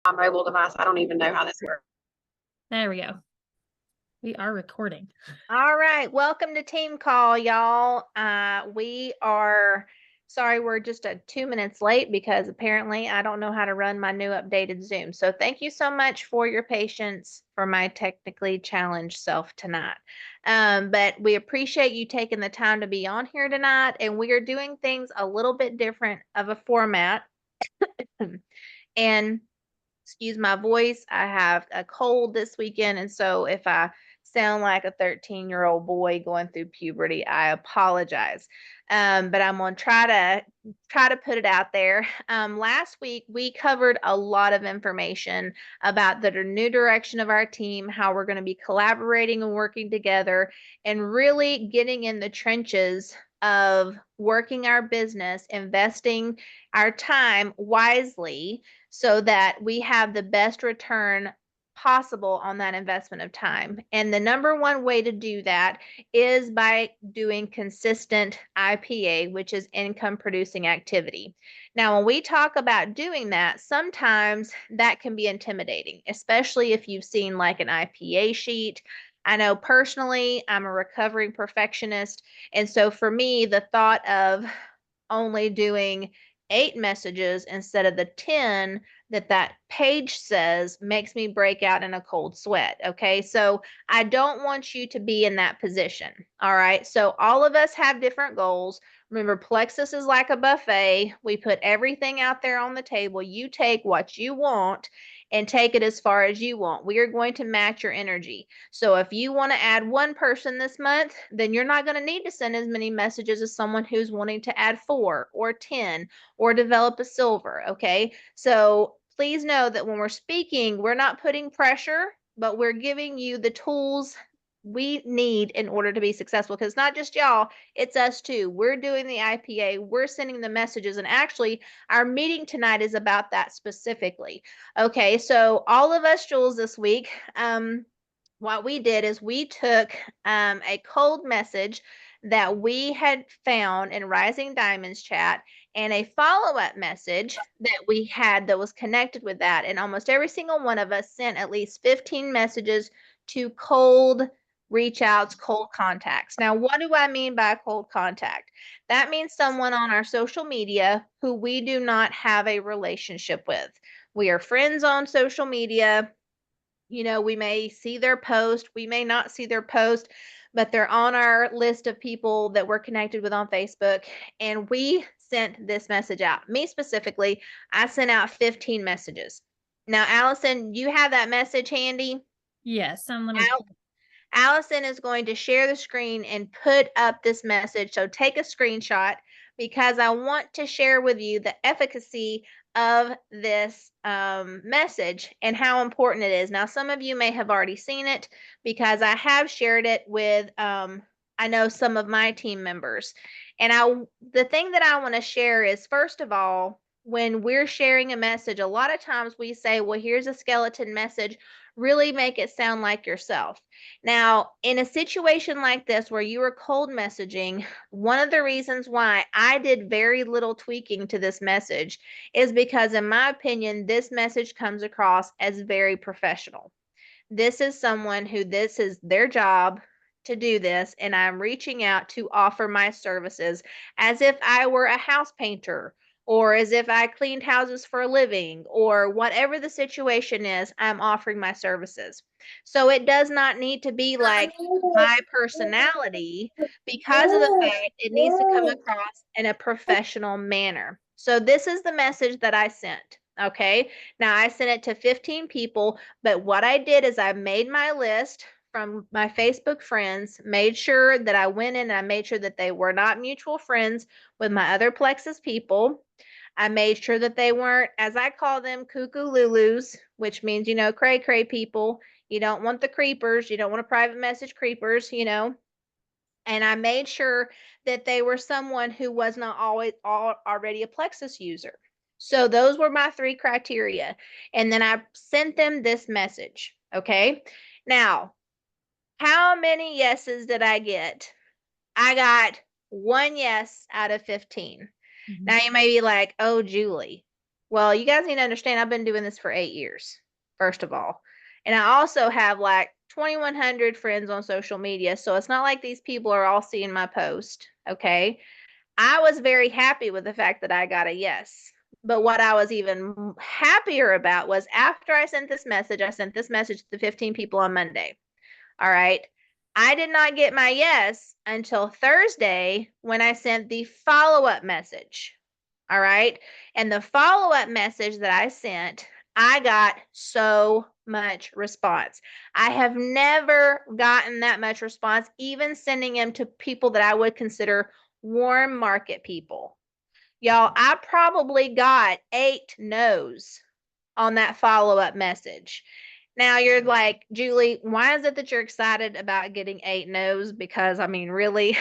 mobile device. I don't even know how this works. There we go. We are recording. All right, welcome to Team Call, y'all. We are sorry we're just 2 minutes late because apparently I don't know how to run my new updated Zoom. So thank you so much for your patience for my technically challenged self tonight. But we appreciate you taking the time to be on here tonight, and we are doing things a little bit different of a format. And excuse my voice, I have a cold this weekend, and so if I sound like a 13-year-old boy going through puberty, I apologize. But I'm gonna try to put it out there. Last week we covered a lot of information about the new direction of our team, how we're going to be collaborating and working together, and really getting in the trenches of working our business, investing our time wisely so that we have the best return possible on that investment of time. And the number one way to do that is by doing consistent IPA, which is income producing activity. Now, when we talk about doing that, sometimes that can be intimidating, especially if you've seen like an IPA sheet. I know personally, I'm a recovering perfectionist. And so for me, the thought of only doing 8 messages instead of the 10 that page says makes me break out in a cold sweat. Okay. So I don't want you to be in that position. All right. So all of us have different goals. Remember, Plexus is like a buffet. We put everything out there on the table. You take what you want and take it as far as you want. We are going to match your energy. So if you want to add 1 person this month, then you're not going to need to send as many messages as someone who's wanting to add 4 or 10 or develop a silver. Okay. So please know that when we're speaking, we're not putting pressure, but we're giving you the tools we need in order to be successful. Because it's not just y'all, it's us too. We're doing the IPA, we're sending the messages, and actually, our meeting tonight is about that specifically. Okay, so all of us, Jules, this week, what we did is we took a cold message that we had found in Rising Diamonds chat and a follow-up message that we had that was connected with that. And almost every single one of us sent at least 15 messages to cold reach outs, cold contacts. Now, what do I mean by cold contact? That means someone on our social media who we do not have a relationship with. We are friends on social media. You know, we may see their post, we may not see their post, but they're on our list of people that we're connected with on Facebook. And we sent this message out. Me specifically, I sent out 15 messages. Now, Allison, you have that message handy? Yes, let me. Allison is going to share the screen and put up this message. So take a screenshot because I want to share with you the efficacy of this message and how important it is. Now, some of you may have already seen it because I have shared it with, I know some of my team members. And the thing that I want to share is, first of all, when we're sharing a message, a lot of times we say, well, here's a skeleton message. Really make it sound like yourself. Now, in a situation like this where you are cold messaging, one of the reasons why I did very little tweaking to this message is because, in my opinion, this message comes across as very professional. This is someone who this is their job to do this, and I'm reaching out to offer my services as if I were a house painter or as if I cleaned houses for a living or whatever the situation is, I'm offering my services. So it does not need to be like my personality because of the fact it needs to come across in a professional manner. So this is the message that I sent. Okay. Now I sent it to 15 people, but what I did is I made my list from my Facebook friends, made sure that I went in and I made sure that they were not mutual friends with my other Plexus people. I made sure that they weren't, as I call them, cuckoo lulus, which means, you know, cray cray people. You don't want the creepers. You don't want to private message creepers, you know. And I made sure that they were someone who was not already a Plexus user. So those were my 3 criteria. And then I sent them this message. Okay. Now, how many yeses did I get? I got 1 yes out of 15. Now you may be like, oh, Julie, Well, you guys need to understand I've been doing this for 8 years, first of all. And I also have like 2,100 friends on social media. So it's not like these people are all seeing my post. Okay. I was very happy with the fact that I got a yes. But what I was even happier about was after I sent this message, I sent this message to the 15 people on Monday. All right. I did not get my yes until Thursday when I sent the follow-up message. All right. And the follow-up message that I sent, I got so much response. I have never gotten that much response, even sending them to people that I would consider warm market people. Y'all, I probably got 8 no's on that follow-up message. Now you're like, Julie, why is it that you're excited about getting 8 no's? Because I mean, really,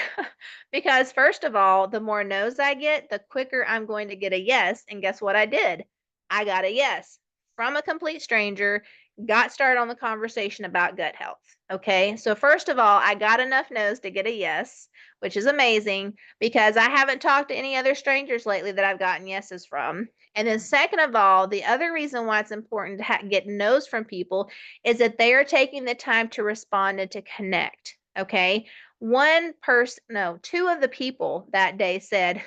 because first of all, the more no's I get, the quicker I'm going to get a yes. And guess what I did? I got a yes from a complete stranger, got started on the conversation about gut health. Okay. So first of all, I got enough no's to get a yes, which is amazing because I haven't talked to any other strangers lately that I've gotten yeses from. And then, second of all, the other reason why it's important to get no's from people is that they are taking the time to respond and to connect. Okay. One person, no, 2 of the people that day said,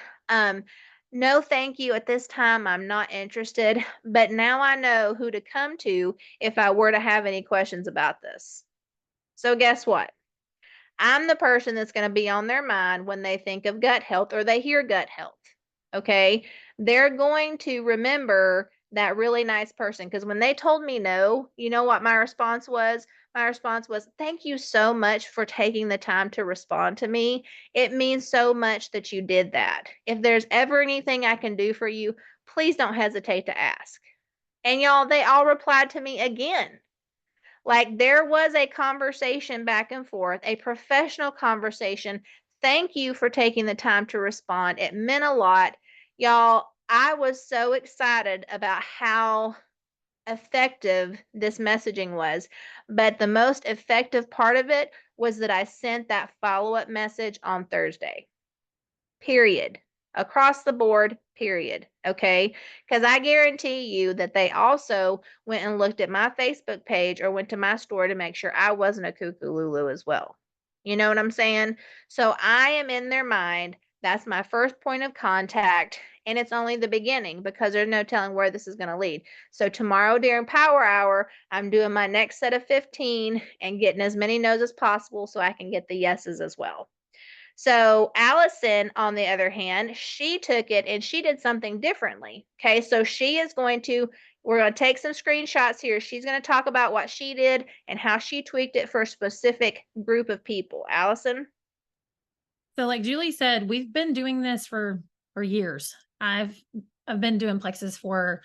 no, thank you. At this time, I'm not interested, but now I know who to come to if I were to have any questions about this. So, guess what? I'm the person that's going to be on their mind when they think of gut health or they hear gut health. Okay. They're going to remember that really nice person because when they told me no, you know what my response was? My response was, thank you so much for taking the time to respond to me. It means so much that you did that. If there's ever anything I can do for you, please don't hesitate to ask. And y'all, they all replied to me again. Like there was a conversation back and forth, a professional conversation. Thank you for taking the time to respond. It meant a lot. Y'all, I was so excited about how effective this messaging was. But the most effective part of it was that I sent that follow-up message on Thursday. Period. Across the board, period. Okay. Because I guarantee you that they also went and looked at my Facebook page or went to my store to make sure I wasn't a cuckoo Lulu as well. You know what I'm saying? So I am in their mind. That's my first point of contact. And it's only the beginning because there's no telling where this is going to lead. So tomorrow during Power Hour, I'm doing my next set of 15 and getting as many no's as possible so I can get the yeses as well. So Allison, on the other hand, she took it and she did something differently. Okay, so we're going to take some screenshots here. She's going to talk about what she did and how she tweaked it for a specific group of people. Allison? So like Julie said, we've been doing this for years. I've been doing Plexus for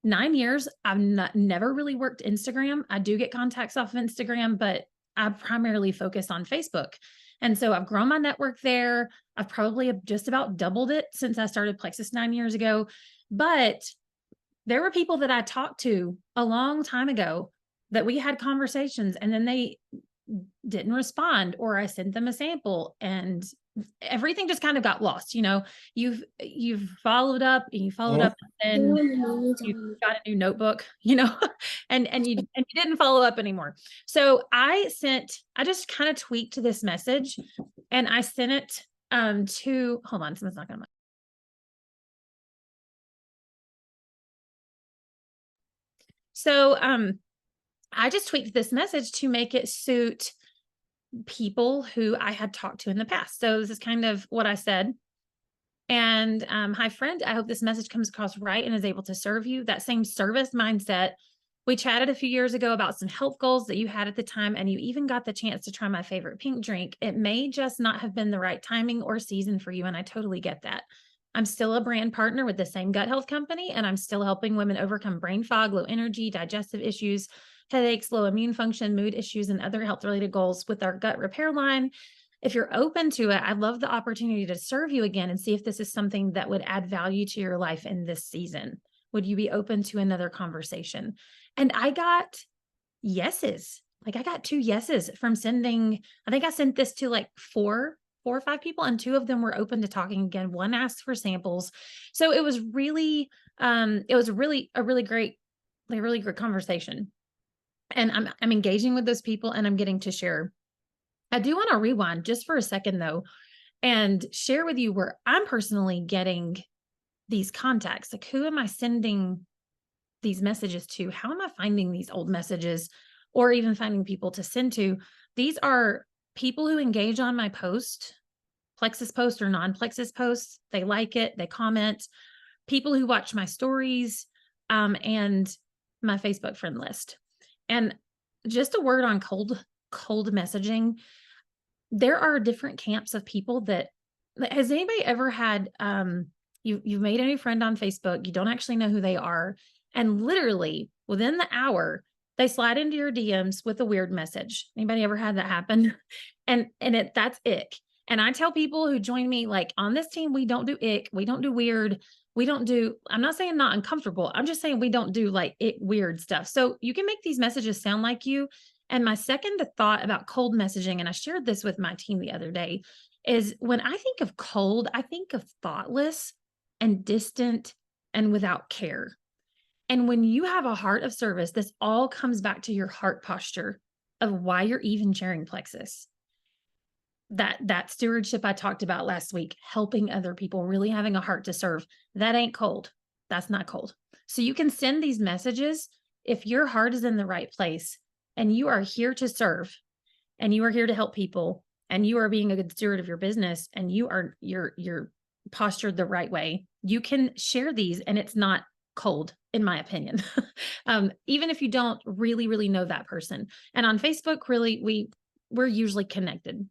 9 years. I've never really worked Instagram. I do get contacts off of Instagram, but I primarily focus on Facebook. And so I've grown my network there. I've probably just about doubled it since I started Plexus 9 years ago. But there were people that I talked to a long time ago that we had conversations and then they didn't respond, or I sent them a sample and everything just kind of got lost. You know, you've followed up and you followed up and you got a new notebook, you know, and you didn't follow up anymore. So I just kind of tweaked this message and I sent it to, hold on, someone's not gonna. So I just tweaked this message to make it suit people who I had talked to in the past. So this is kind of what I said. And hi, friend, I hope this message comes across right and is able to serve you. That same service mindset. We chatted a few years ago about some health goals that you had at the time, and you even got the chance to try my favorite pink drink. It may just not have been the right timing or season for you, and I totally get that. I'm still a brand partner with the same gut health company, and I'm still helping women overcome brain fog, low energy, digestive issues, headaches, low immune function, mood issues, and other health-related goals with our gut repair line. If you're open to it, I'd love the opportunity to serve you again and see if this is something that would add value to your life in this season. Would you be open to another conversation? And I got yeses. Like I got 2 yeses from sending, I think I sent this to like 4 or 5 people, and 2 of them were open to talking again. One asked for samples. So it was really It was a really great conversation. And I'm engaging with those people and I'm getting to share. I do want to rewind just for a second though, and share with you where I'm personally getting these contacts. Like, who am I sending these messages to? How am I finding these old messages or even finding people to send to? These are people who engage on my post, Plexus post or non-Plexus posts. They like it, they comment, people who watch my stories, and my Facebook friend list. And just a word on cold messaging. There are different camps of people that, has anybody ever had, you've made a new friend on Facebook, you don't actually know who they are, and literally within the hour, they slide into your DMs with a weird message. Anybody ever had that happen? And that's ick. And I tell people who join me, like, on this team, we don't do ick, we don't do weird, we don't do, I'm not saying not uncomfortable, I'm just saying we don't do like ick weird stuff. So you can make these messages sound like you. And my second thought about cold messaging, and I shared this with my team the other day, is when I think of cold, I think of thoughtless and distant and without care. And when you have a heart of service, this all comes back to your heart posture of why you're even sharing Plexus. That stewardship I talked about last week, helping other people, really having a heart to serve, that ain't cold. That's not cold. So you can send these messages if your heart is in the right place and you are here to serve and you are here to help people and you are being a good steward of your business and you're postured the right way. You can share these and it's not cold, in my opinion. Even if you don't really know that person. And on Facebook, really, we're usually connected.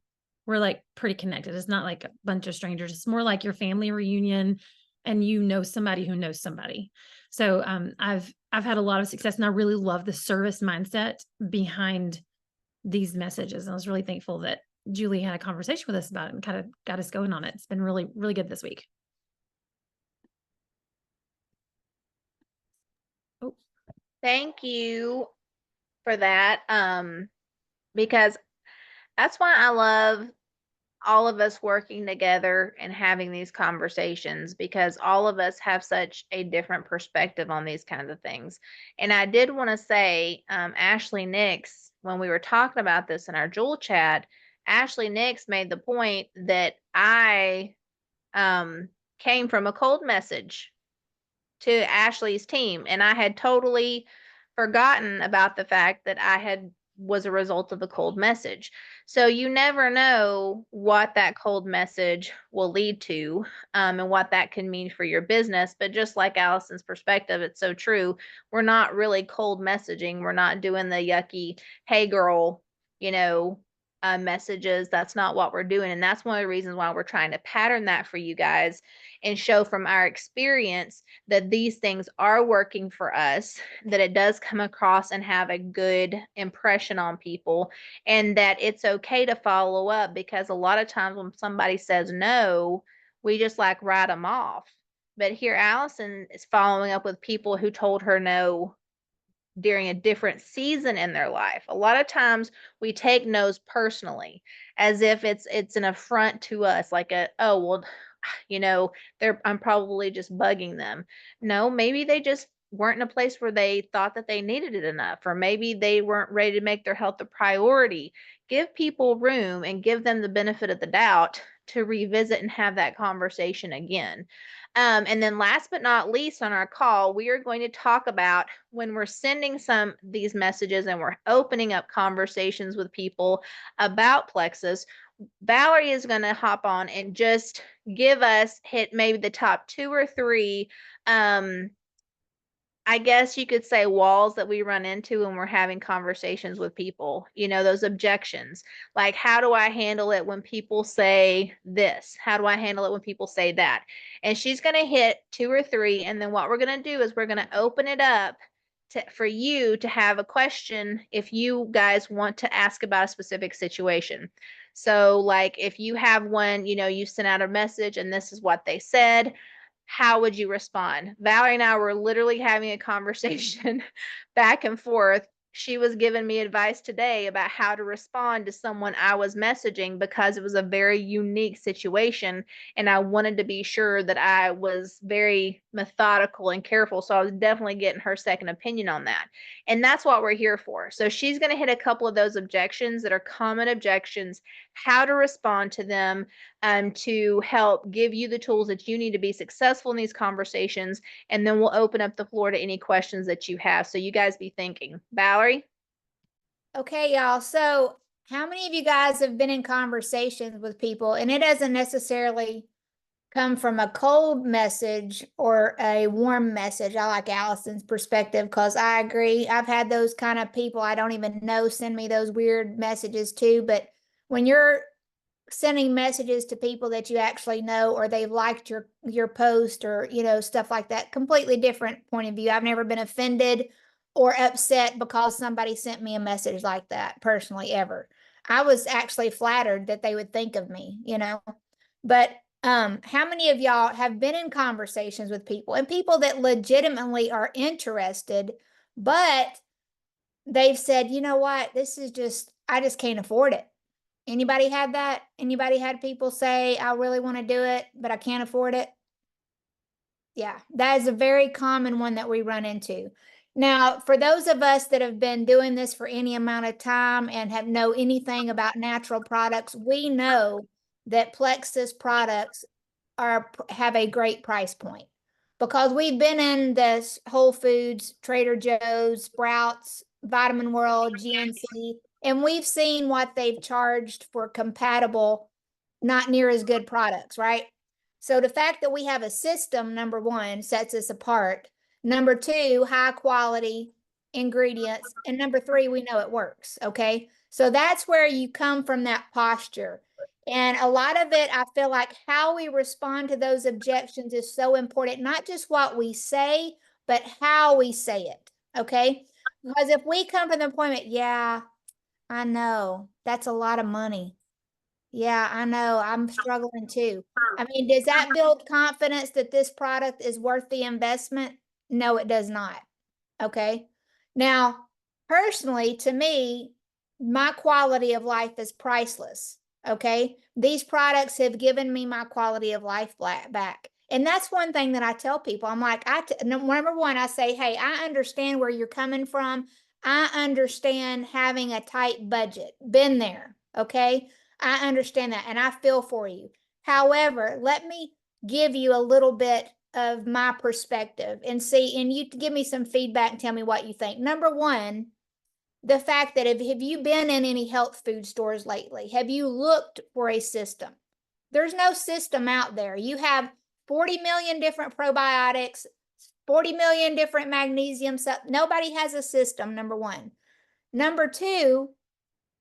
We're like pretty connected. It's not like a bunch of strangers. It's more like your family reunion and you know somebody who knows somebody. So I've had a lot of success and I really love the service mindset behind these messages. And I was really thankful that Julie had a conversation with us about it and kind of got us going on it. It's been really good this week. Oh, thank you for that. Because that's why I love all of us working together and having these conversations, because all of us have such a different perspective on these kinds of things. And I did want to say, Ashley Nix, when we were talking about this in our Jewel chat, Ashley Nix made the point that I came from a cold message to Ashley's team, and I had totally forgotten about the fact that was a result of a cold message. So you never know what that cold message will lead to, and what that can mean for your business. But just like Allison's perspective, it's so true. We're not really cold messaging. We're not doing the yucky, hey girl, messages. That's not what we're doing. And that's one of the reasons why we're trying to pattern that for you guys and show from our experience that these things are working for us, that it does come across and have a good impression on people, and that it's okay to follow up, because a lot of times when somebody says no, we just like write them off. But here Allison is following up with people who told her no during a different season in their life. A lot of times we take no's personally, as if it's an affront to us, like oh well, I'm probably just bugging them. No, maybe they just weren't in a place where they thought that they needed it enough, or maybe they weren't ready to make their health a priority. Give people room and give them the benefit of the doubt to revisit and have that conversation again. And then last but not least on our call, we are going to talk about when we're sending some these messages and we're opening up conversations with people about Plexus. Valerie is going to hop on and just hit maybe the top 2 or 3, I guess you could say, walls that we run into when we're having conversations with people, those objections. Like, how do I handle it when people say this? How do I handle it when people say that? And she's going to hit 2 or 3. And then what we're going to do is we're going to open it up for you to have a question if you guys want to ask about a specific situation. So like if you have one, you sent out a message and this is what they said, how would you respond? Valerie and I were literally having a conversation back and forth she was giving me advice today about how to respond to someone I was messaging because it was a very unique situation. And I wanted to be sure that I was very methodical and careful. So I was definitely getting her second opinion on that. And that's what we're here for. So she's going to hit a couple of those objections that are common objections, how to respond to them, to help give you the tools that you need to be successful in these conversations. And then we'll open up the floor to any questions that you have. So you guys be thinking. Valerie? Okay, y'all. So, how many of you guys have been in conversations with people, and it doesn't necessarily come from a cold message or a warm message? I like Allison's perspective because I agree. I've had those kind of people I don't even know send me those weird messages too. But when you're sending messages to people that you actually know, or they've liked your post, or stuff like that, completely different point of view. I've never been offended or upset because somebody sent me a message like that personally, ever. I was actually flattered that they would think of me. But how many of y'all have been in conversations with people, and people that legitimately are interested, but they've said, you know what, I just can't afford it? Anybody had that? Anybody had people say, I really want to do it, but I can't afford it? Yeah, that is a very common one that we run into. Now, for those of us that have been doing this for any amount of time and have know anything about natural products, we know that Plexus products have a great price point, because we've been in this Whole Foods, Trader Joe's, Sprouts, Vitamin World, GNC, and we've seen what they've charged for compatible, not near as good products, right? So the fact that we have a system, number one, sets us apart. Number two, high quality ingredients. And number three, we know it works. Okay. So that's where you come from, that posture. And a lot of it, I feel like how we respond to those objections is so important, not just what we say, but how we say it. Okay. Because if we come from the point, yeah, I know that's a lot of money. Yeah, I know. I'm struggling too. I mean, does that build confidence that this product is worth the investment? No, it does not. Okay. Now, personally, to me, my quality of life is priceless. Okay. These products have given me my quality of life back. And that's one thing that I tell people. I'm like, number one, I say, hey, I understand where you're coming from. I understand having a tight budget. Been there. Okay. I understand that, and I feel for you. However, let me give you a little bit of my perspective and you give me some feedback and tell me what you think. Number one, the fact that have you been in any health food stores lately? Have you looked for a system? There's no system out there. You have 40 million different probiotics, 40 million different magnesium. Nobody has a system, number one. Number two,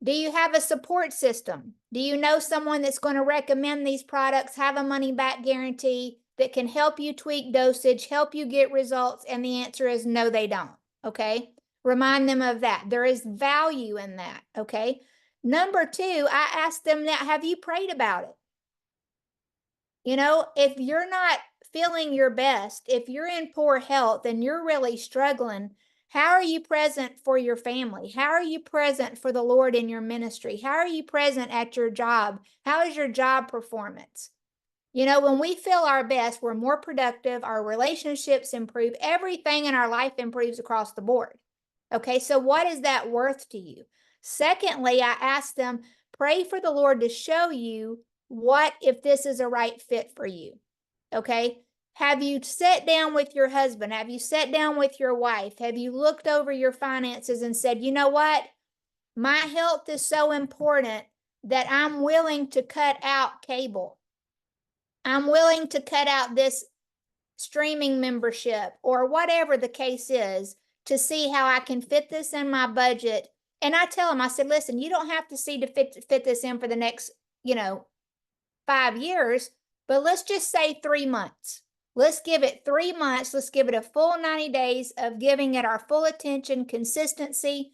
do you have a support system? Do you know someone that's going to recommend these products, have a money back guarantee, that can help you tweak dosage, help you get results? And the answer is no, they don't. Okay. Remind them of that. There is value in that. Okay. Number two, I asked them that, have you prayed about it? If you're not feeling your best, if you're in poor health and you're really struggling, how are you present for your family? How are you present for the Lord in your ministry? How are you present at your job? How is your job performance? When we feel our best, we're more productive, our relationships improve, everything in our life improves across the board. Okay, so what is that worth to you? Secondly, I asked them, pray for the Lord to show you what if this is a right fit for you. Okay. Have you sat down with your husband? Have you sat down with your wife? Have you looked over your finances and said, you know what? My health is so important that I'm willing to cut out cable. I'm willing to cut out this streaming membership or whatever the case is to see how I can fit this in my budget. And I tell them, I said, listen, you don't have to see to fit this in for the next, 5 years, but let's just say 3 months. Let's give it 3 months. Let's give it a full 90 days of giving it our full attention, consistency,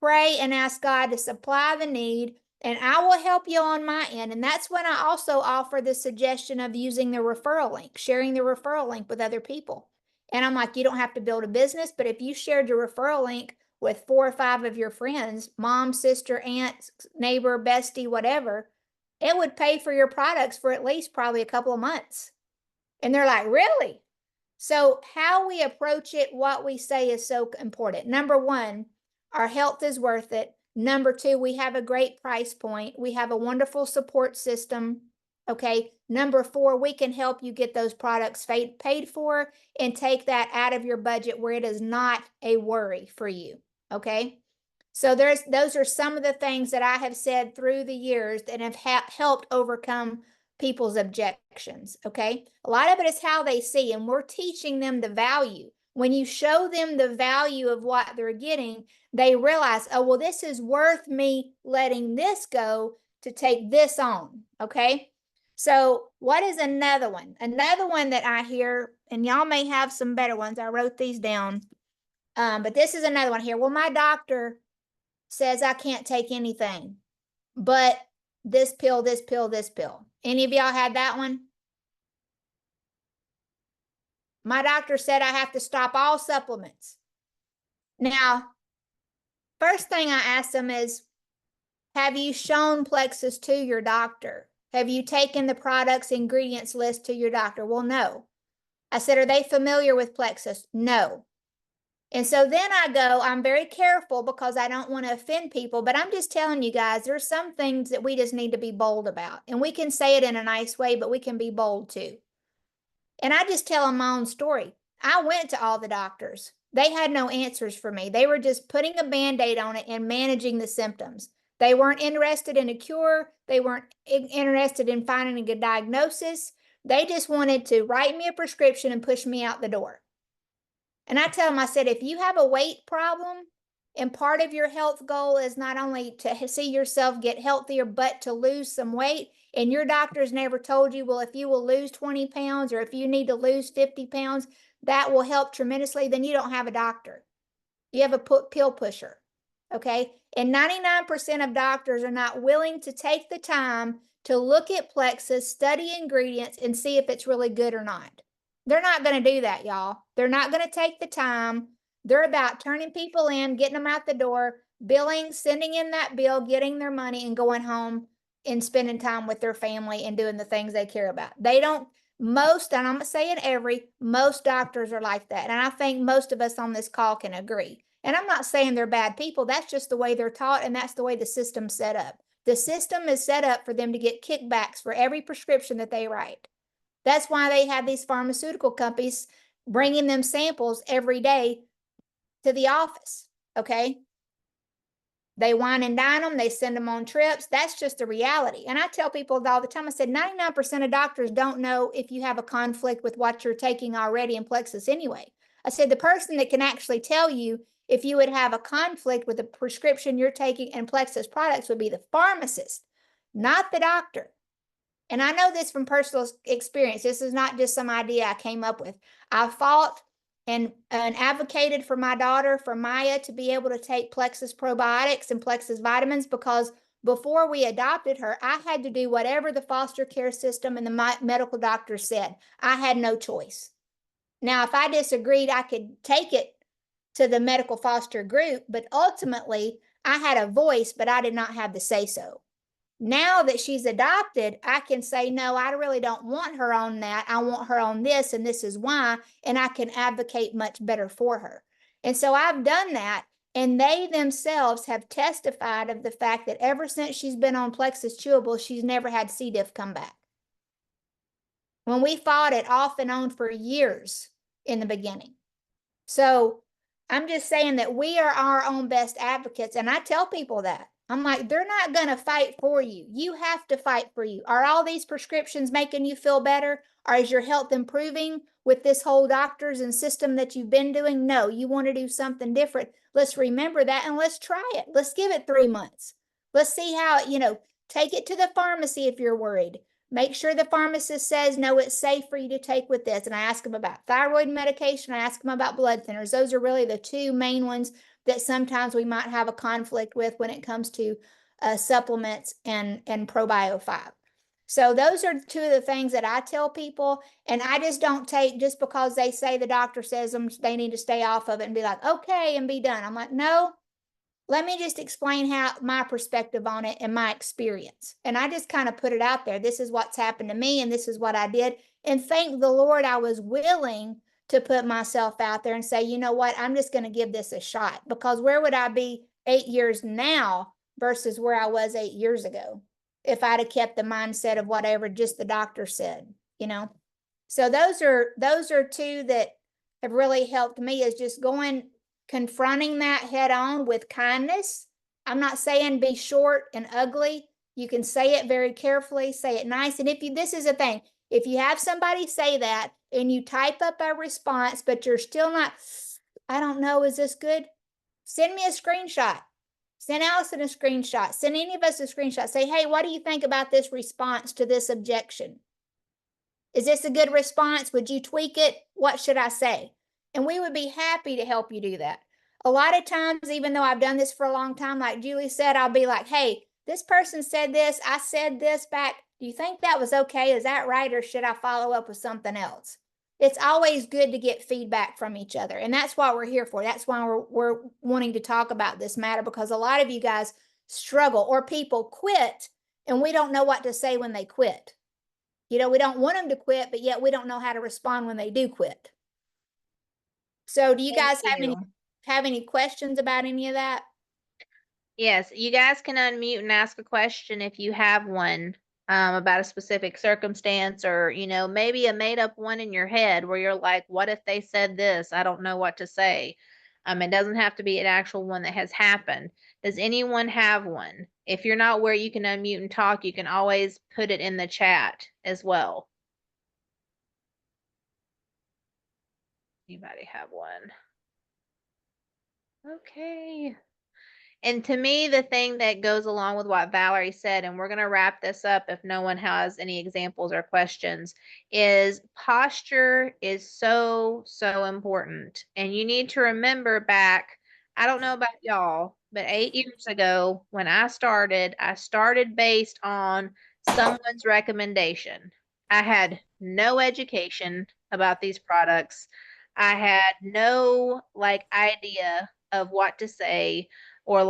pray and ask God to supply the need, and I will help you on my end. And that's when I also offer the suggestion of using the referral link, sharing the referral link with other people. And I'm like, you don't have to build a business, but if you shared your referral link with 4 or 5 of your friends, mom, sister, aunt, neighbor, bestie, whatever, it would pay for your products for at least probably a couple of months. And they're like, really? So how we approach it, what we say is so important. Number one, our health is worth it. Number two, we have a great price point. We have a wonderful support system. Okay. Number four, we can help you get those products paid for and take that out of your budget where it is not a worry for you. Okay. So those are some of the things that I have said through the years that have helped overcome people's objections. Okay. A lot of it is how they see, and we're teaching them the value. When you show them the value of what they're getting, they realize, oh, well, this is worth me letting this go to take this on. Okay. So what is another one? Another one that I hear, and y'all may have some better ones. I wrote these down. But this is another one here. Well, my doctor says I can't take anything but this pill, this pill, this pill. Any of y'all had that one? My doctor said I have to stop all supplements. Now, first thing I asked them is, have you shown Plexus to your doctor? Have you taken the products ingredients list to your doctor? Well, no. I said, are they familiar with Plexus? No. And so then I go, I'm very careful because I don't want to offend people, but I'm just telling you guys, there's some things that we just need to be bold about. And we can say it in a nice way, but we can be bold too. And I just tell them my own story. I went to all the doctors. They had no answers for me. They were just putting a Band-Aid on it and managing the symptoms. They weren't interested in a cure. They weren't interested in finding a good diagnosis. They just wanted to write me a prescription and push me out the door. And I tell them, I said, if you have a weight problem and part of your health goal is not only to see yourself get healthier, but to lose some weight, and your doctor's never told you, well, if you will lose 20 pounds or if you need to lose 50 pounds, that will help tremendously, then you don't have a doctor. You have a pill pusher. Okay. And 99% of doctors are not willing to take the time to look at Plexus, study ingredients, and see if it's really good or not. They're not going to do that, y'all. They're not going to take the time. They're about turning people in, getting them out the door, billing, sending in that bill, getting their money, and going home and spending time with their family and doing the things they care about. They don't, most, and I'm not saying most doctors are like that. And I think most of us on this call can agree. And I'm not saying they're bad people. That's just the way they're taught, and that's the way the system's set up. The system is set up for them to get kickbacks for every prescription that they write. That's why they have these pharmaceutical companies bringing them samples every day to the office, okay? They wine and dine them. They send them on trips. That's just the reality. And I tell people all the time, I said, 99% of doctors don't know if you have a conflict with what you're taking already in Plexus anyway. I said, the person that can actually tell you if you would have a conflict with the prescription you're taking in Plexus products would be the pharmacist, not the doctor. And I know this from personal experience. This is not just some idea I came up with. I fought and advocated for my daughter, for Maya, to be able to take Plexus probiotics and Plexus vitamins, because before we adopted her, I had to do whatever the foster care system and the medical doctor said. I had no choice. Now, if I disagreed, I could take it to the medical foster group, but ultimately I had a voice, but I did not have the say-so. Now that she's adopted, I can say, no, I really don't want her on that. I want her on this, and this is why, and I can advocate much better for her. And so I've done that, and they themselves have testified of the fact that ever since she's been on Plexus Chewable, she's never had C. diff come back. When we fought it off and on for years in the beginning. So I'm just saying that we are our own best advocates, and I tell people that. I'm like, they're not going to fight for you. You have to fight for you. Are all these prescriptions making you feel better? Or is your health improving with this whole doctors and system that you've been doing? No, you want to do something different. Let's remember that and let's try it. Let's give it 3 months. Let's see how, take it to the pharmacy if you're worried. Make sure the pharmacist says, no, it's safe for you to take with this. And I ask them about thyroid medication. I ask them about blood thinners. Those are really the two main ones that sometimes we might have a conflict with when it comes to supplements and ProBio 5. So those are two of the things that I tell people, and I just don't take just because they say the doctor says them they need to stay off of it and be like, okay, and be done. I'm like, no, let me just explain how my perspective on it and my experience. And I just kind of put it out there. This is what's happened to me, and this is what I did. And thank the Lord I was willing to put myself out there and say, you know what, I'm just going to give this a shot, because where would I be 8 years now versus where I was 8 years ago if I'd have kept the mindset of whatever just the doctor said, you know? So those are two that have really helped me, is just confronting that head on with kindness. I'm not saying be short and ugly. You can say it very carefully, say it nice. And this is a thing, if you have somebody say that and you type up a response, but you're still not, I don't know, is this good? Send me a screenshot. Send Allison a screenshot. Send any of us a screenshot. Say, hey, what do you think about this response to this objection? Is this a good response? Would you tweak it? What should I say? And we would be happy to help you do that. A lot of times, even though I've done this for a long time, like Julie said, I'll be like, hey, this person said this, I said this back. Do you think that was okay? Is that right? Or should I follow up with something else? It's always good to get feedback from each other. And that's what we're here for. That's why we're wanting to talk about this matter, because a lot of you guys struggle, or people quit and we don't know what to say when they quit. You know, we don't want them to quit, but yet we don't know how to respond when they do quit. So do you guys have any questions about any of that? Yes, you guys can unmute and ask a question if you have one, about a specific circumstance, or, you know, maybe a made up one in your head where you're like, what if they said this? I don't know what to say. It doesn't have to be an actual one that has happened. Does anyone have one? If you're not where you can unmute and talk, you can always put it in the chat as well. Anybody have one? Okay. And to me, the thing that goes along with what Valerie said, and we're going to wrap this up if no one has any examples or questions, is posture is so, so important. And you need to remember back, I don't know about y'all, but 8 years ago when I started based on someone's recommendation. I had no education about these products. I had no idea of what to say, or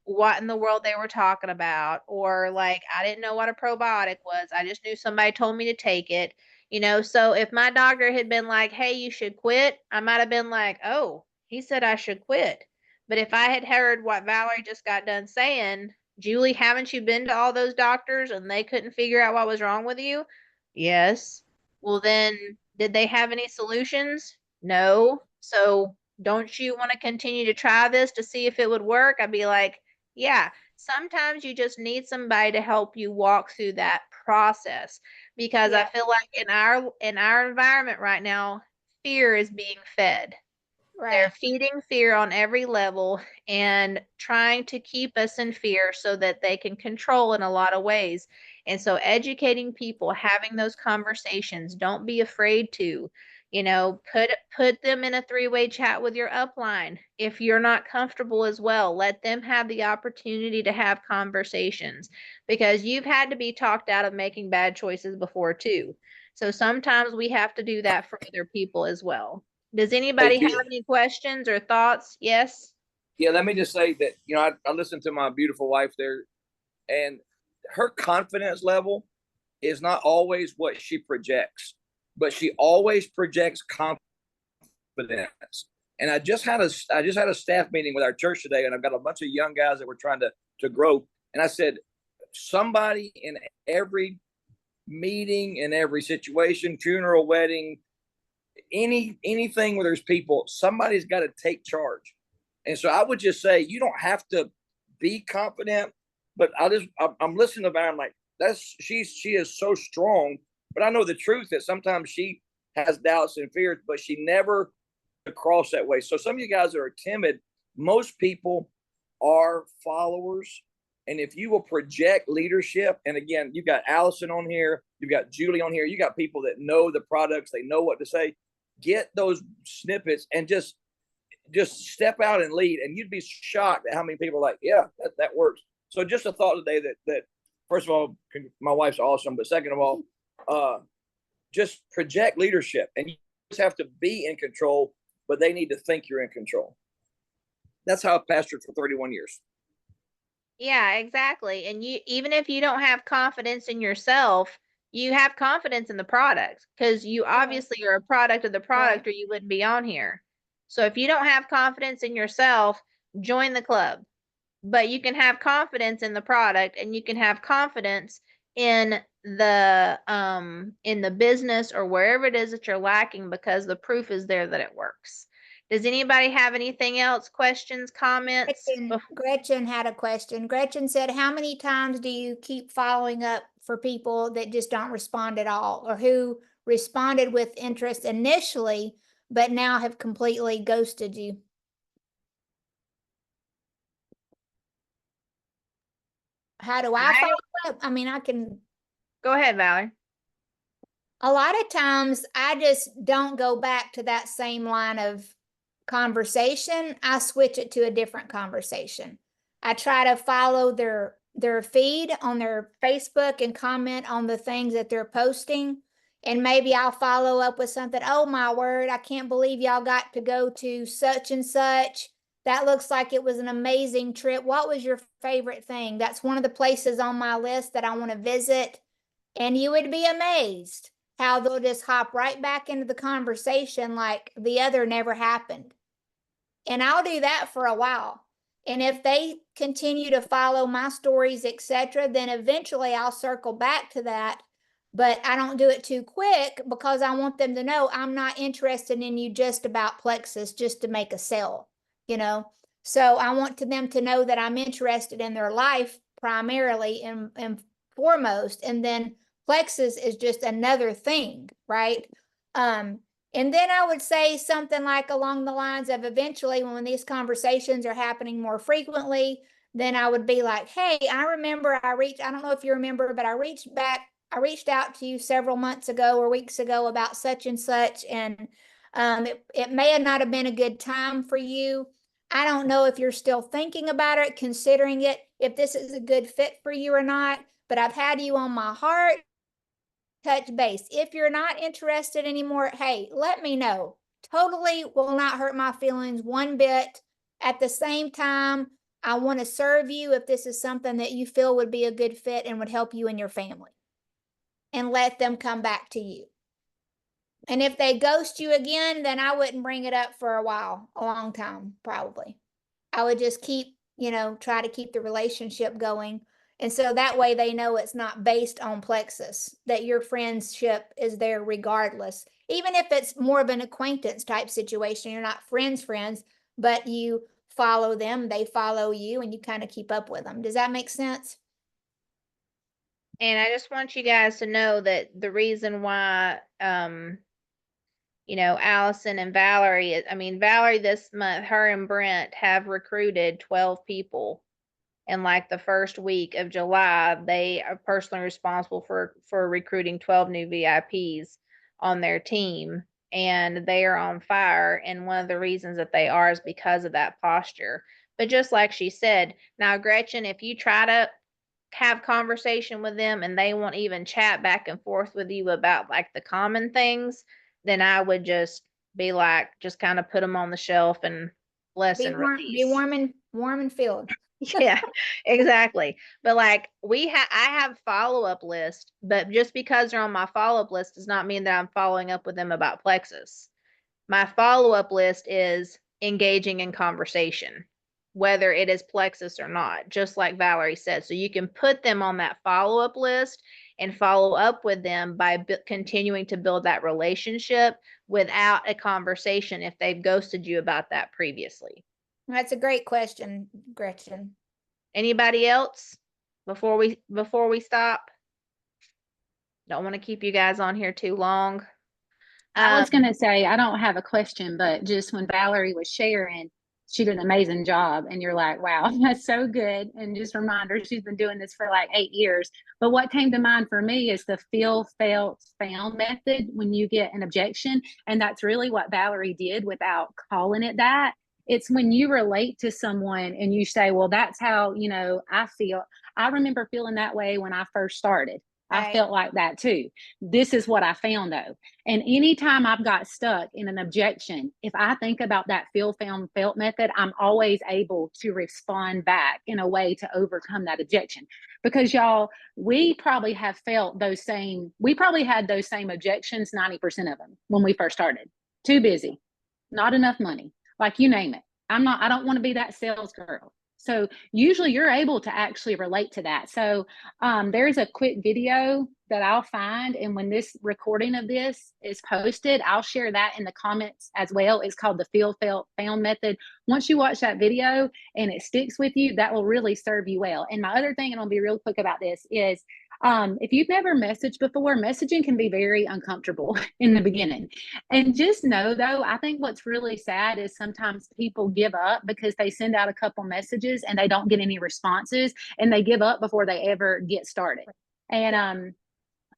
what in the world they were talking about, or I didn't know what a probiotic was. I just knew somebody told me to take it, you know. So if my doctor had been like, hey, you should quit, I might have been like, oh, he said I should quit. But if I had heard what Valerie just got done saying, Julie, haven't you been to all those doctors and they couldn't figure out what was wrong with you? Yes. Well, then did they have any solutions? No. So don't you want to continue to try this to see if it would work? I'd be like, yeah, sometimes you just need somebody to help you walk through that process, because I feel like in our environment right now, fear is being fed. They're feeding fear on every level and trying to keep us in fear so that they can control in a lot of ways. And so educating people, having those conversations, don't be afraid to, you know, put them in a three-way chat with your upline. If you're not comfortable as well, let them have the opportunity to have conversations, because you've had to be talked out of making bad choices before too. So sometimes we have to do that for other people as well. Does anybody have any questions or thoughts? Yes? Yeah, let me just say that, you know, I listened to my beautiful wife there, and her confidence level is not always what she projects, but she always projects confidence. And I just had a staff meeting with our church today, and I've got a bunch of young guys that were trying to grow. And I said, somebody in every meeting, in every situation, funeral, wedding, anything where there's people, somebody's got to take charge. And so I would just say, you don't have to be confident, but I'm listening to her. I'm like, she is so strong, but I know the truth that sometimes she has doubts and fears, but she never across that way. So some of you guys that are timid, most people are followers. And if you will project leadership, and again, you've got Allison on here, you've got Julie on here, you got people that know the products, they know what to say. Get those snippets and just step out and lead. And you'd be shocked at how many people are like, yeah, that works. So just a thought today that first of all, my wife's awesome, but second of all, just project leadership, and you just have to be in control, but they need to think you're in control. That's how I've pastored for 31 years. Yeah, exactly. And you, even if you don't have confidence in yourself, you have confidence in the product, because you obviously are a product of the product, or you wouldn't be on here. So if you don't have confidence in yourself, join the club. But you can have confidence in the product, and you can have confidence in the business or wherever it is that you're lacking, because the proof is there that it works. Does anybody have anything else? Questions, comments? Gretchen had a question. Gretchen said, how many times do you keep following up for people that just don't respond at all, or who responded with interest initially, but now have completely ghosted you? How do I follow up? I mean, I can. Go ahead, Valerie. A lot of times I just don't go back to that same line of conversation. I switch it to a different conversation. I try to follow their feed on their Facebook and comment on the things that they're posting. And maybe I'll follow up with something. Oh my word, I can't believe y'all got to go to such and such. That looks like it was an amazing trip. What was your favorite thing? That's one of the places on my list that I want to visit. And you would be amazed how they'll just hop right back into the conversation like the other never happened. And I'll do that for a while. And if they continue to follow my stories, etc., then eventually I'll circle back to that. But I don't do it too quick, because I want them to know I'm not interested in you just about Plexus just to make a sale, you know? So I want them to know that I'm interested in their life primarily and foremost. And then Plexus is just another thing, right? And then I would say something like along the lines of, eventually when these conversations are happening more frequently, then I would be like, hey, I remember I don't know if you remember, but I reached out to you several months ago or weeks ago about such and such. And it may not have been a good time for you. I don't know if you're still thinking about it, considering it, if this is a good fit for you or not, but I've had you on my heart. Touch base. If you're not interested anymore, hey, let me know. Totally will not hurt my feelings one bit. At the same time, I want to serve you if this is something that you feel would be a good fit and would help you and your family. And let them come back to you. And if they ghost you again, then I wouldn't bring it up for a while, a long time, probably. I would just keep, try to keep the relationship going. And so that way they know it's not based on Plexus, that your friendship is there regardless. Even if it's more of an acquaintance type situation, you're not friends, but you follow them, they follow you, and you kind of keep up with them. Does that make sense? And I just want you guys to know that the reason why, Allison and Valerie, Valerie this month, her and Brent have recruited 12 people. And like the first week of July, they are personally responsible for recruiting 12 new VIPs on their team. And they are on fire. And one of the reasons that they are is because of that posture. But just like she said, now, Gretchen, if you try to have conversation with them and they won't even chat back and forth with you about like the common things, then I would just be like, just kind of put them on the shelf and bless and release. Be warm and filled. Yeah, exactly. But like I have follow-up list, but just because they're on my follow-up list does not mean that I'm following up with them about Plexus. My follow-up list is engaging in conversation, whether it is Plexus or not, just like Valerie said. So you can put them on that follow-up list and follow up with them by continuing to build that relationship without a conversation if they've ghosted you about that previously. That's a great question, Gretchen. Anybody else before we stop? Don't want to keep you guys on here too long. I was going to say, I don't have a question, but just when Valerie was sharing, she did an amazing job. And you're like, wow, that's so good. And just a reminder, she's been doing this for like 8 years. But what came to mind for me is the feel, felt, found method when you get an objection. And that's really what Valerie did without calling it that. It's when you relate to someone and you say, well, that's how, I feel. I remember feeling that way when I first started. I Right. felt like that too. This is what I found though. And anytime I've got stuck in an objection, if I think about that feel, found, felt method, I'm always able to respond back in a way to overcome that objection. Because y'all, we probably had those same objections, 90% of them when we first started. Too busy, not enough money, like you name it. I don't want to be that sales girl. So usually you're able to actually relate to that. So there's a quick video that I'll find. And when this recording of this is posted, I'll share that in the comments as well. It's called the feel, felt, found method. Once you watch that video and it sticks with you, that will really serve you well. And my other thing, and I'll be real quick about this, is if you've never messaged before, messaging can be very uncomfortable in the beginning. And just know though, I think what's really sad is sometimes people give up because they send out a couple messages and they don't get any responses, and they give up before they ever get started. And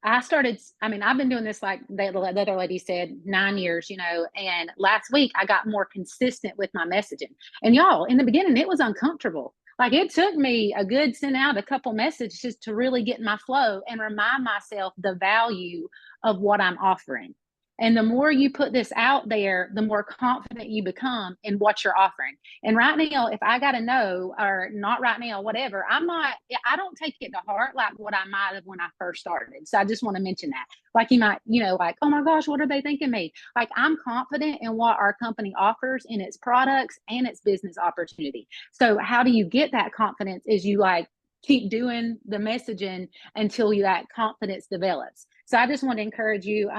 I've been doing this, like the other lady said, 9 years, and last week I got more consistent with my messaging. And y'all, in the beginning, it was uncomfortable. Like it took me send out a couple messages to really get in my flow and remind myself the value of what I'm offering. And the more you put this out there, the more confident you become in what you're offering. And right now, if I got to know, or not right now, whatever, I don't take it to heart like what I might have when I first started. So I just want to mention that. Like you might, like, oh my gosh, what are they thinking me? Like I'm confident in what our company offers in its products and its business opportunity. So how do you get that confidence is you keep doing the messaging until that confidence develops. So I just want to encourage you,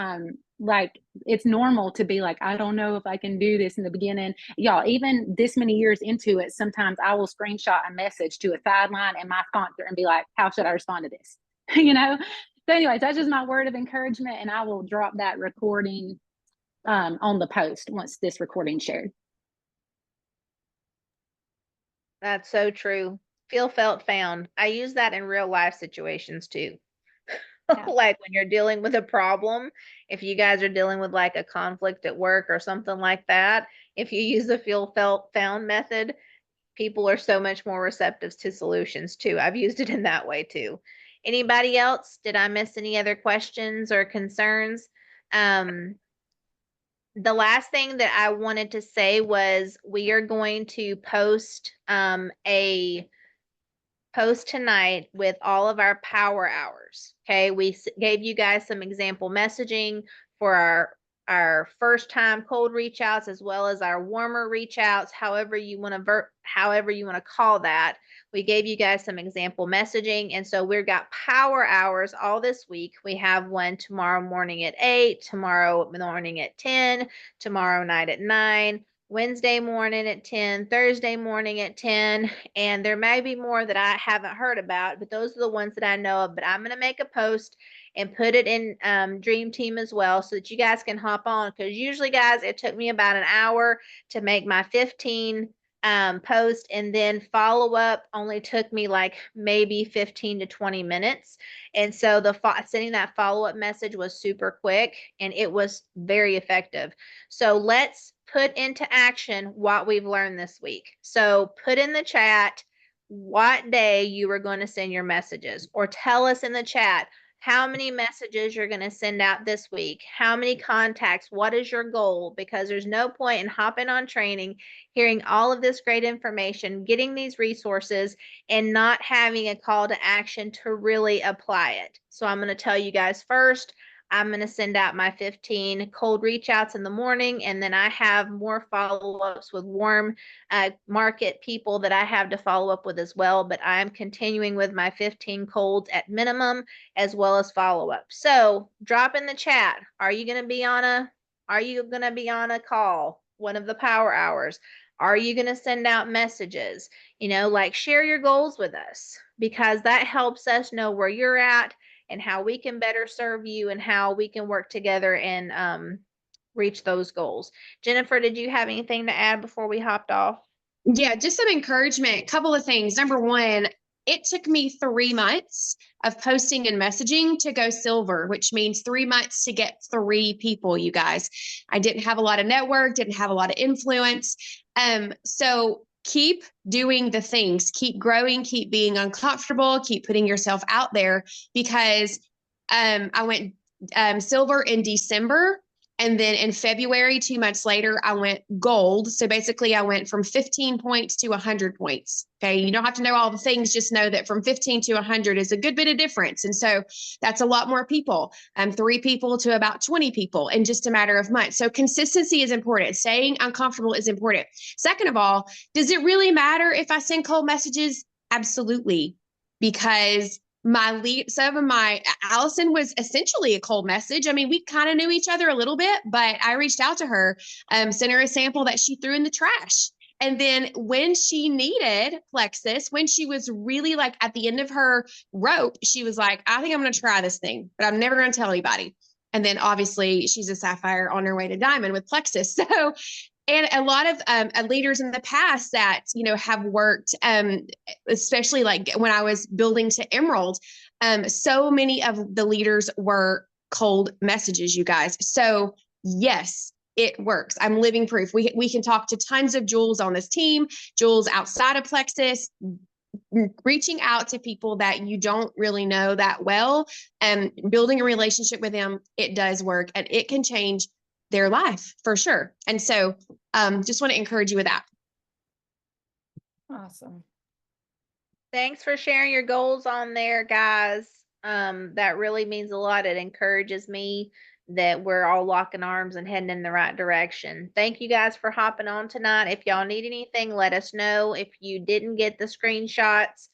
it's normal to be like, I don't know if I can do this in the beginning. Y'all, even this many years into it, sometimes I will screenshot a message to a sideline and my sponsor and be like, how should I respond to this? So anyways, that's just my word of encouragement. And I will drop that recording on the post once this recording shared. That's so true. Feel, felt, found. I use that in real life situations too. Yeah. Like when you're dealing with a problem, if you guys are dealing with like a conflict at work or something like that, if you use the feel, felt, found method, people are so much more receptive to solutions too. I've used it in that way too. Anybody else? Did I miss any other questions or concerns? The last thing that I wanted to say was we are going to post a post tonight with all of our power hours. Okay, we gave you guys some example messaging for our first time cold reach outs, as well as our warmer reach outs, however you want to call that. We gave you guys some example messaging, and so we've got power hours all this week. We have one tomorrow morning at 8, tomorrow morning at 10, tomorrow night at 9, Wednesday morning at 10, Thursday morning at 10, and there may be more that I haven't heard about, but those are the ones that I know of. But I'm going to make a post and put it in Dream Team as well so that you guys can hop on, because usually, guys, it took me about an hour to make my 15 post, and then follow up only took me like maybe 15 to 20 minutes. And so sending that follow-up message was super quick and it was very effective. So let's put into action what we've learned this week. So put in the chat what day you were going to send your messages, or tell us in the chat how many messages you're going to send out this week, how many contacts, what is your goal? Because there's no point in hopping on training, hearing all of this great information, getting these resources, and not having a call to action to really apply it. So I'm going to tell you guys first, I'm going to send out my 15 cold reach outs in the morning, and then I have more follow-ups with warm market people that I have to follow up with as well. But I'm continuing with my 15 colds at minimum, as well as follow-up. So drop in the chat. Are you going to be on a call, one of the power hours? Are you going to send out messages? Share your goals with us, because that helps us know where you're at and how we can better serve you and how we can work together and reach those goals. Jennifer, did you have anything to add before we hopped off? Yeah, just some encouragement. Couple of things. Number one, it took me 3 months of posting and messaging to go silver, which means 3 months to get 3 people, you guys. I didn't have a lot of network, didn't have a lot of influence. So keep doing the things, keep growing, keep being uncomfortable, keep putting yourself out there, because I went silver in December. And then in February, 2 months later, I went gold. So basically I went from 15 points to 100 points. Okay. You don't have to know all the things. Just know that from 15 to 100 is a good bit of difference. And so that's a lot more people, 3 people to about 20 people in just a matter of months. So consistency is important. Staying uncomfortable is important. Second of all, does it really matter if I send cold messages? Absolutely. Because Allison was essentially a cold message. I mean, we kind of knew each other a little bit, but I reached out to her, sent her a sample that she threw in the trash. And then when she needed Plexus, when she was really like at the end of her rope, she was like, I think I'm going to try this thing, but I'm never going to tell anybody. And then obviously she's a sapphire on her way to diamond with Plexus. So, and a lot of leaders in the past that, have worked, especially like when I was building to Emerald, so many of the leaders were cold messages, you guys. So yes, it works. I'm living proof. We can talk to tons of Jules on this team, Jules outside of Plexus, reaching out to people that you don't really know that well and building a relationship with them. It does work, and it can change their life for sure. And so just want to encourage you with that. Awesome. Thanks for sharing your goals on there, guys. That really means a lot. It encourages me that we're all locking arms and heading in the right direction. Thank you guys for hopping on tonight. If y'all need anything, let us know. If you didn't get the screenshots,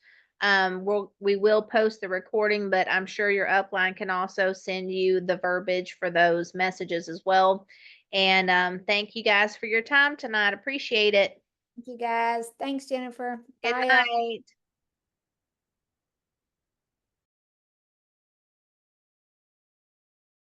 we will post the recording, but I'm sure your upline can also send you the verbiage for those messages as well. And thank you guys for your time tonight. Appreciate it. Thank you guys. Thanks, Jennifer. Good Bye, y'all. night.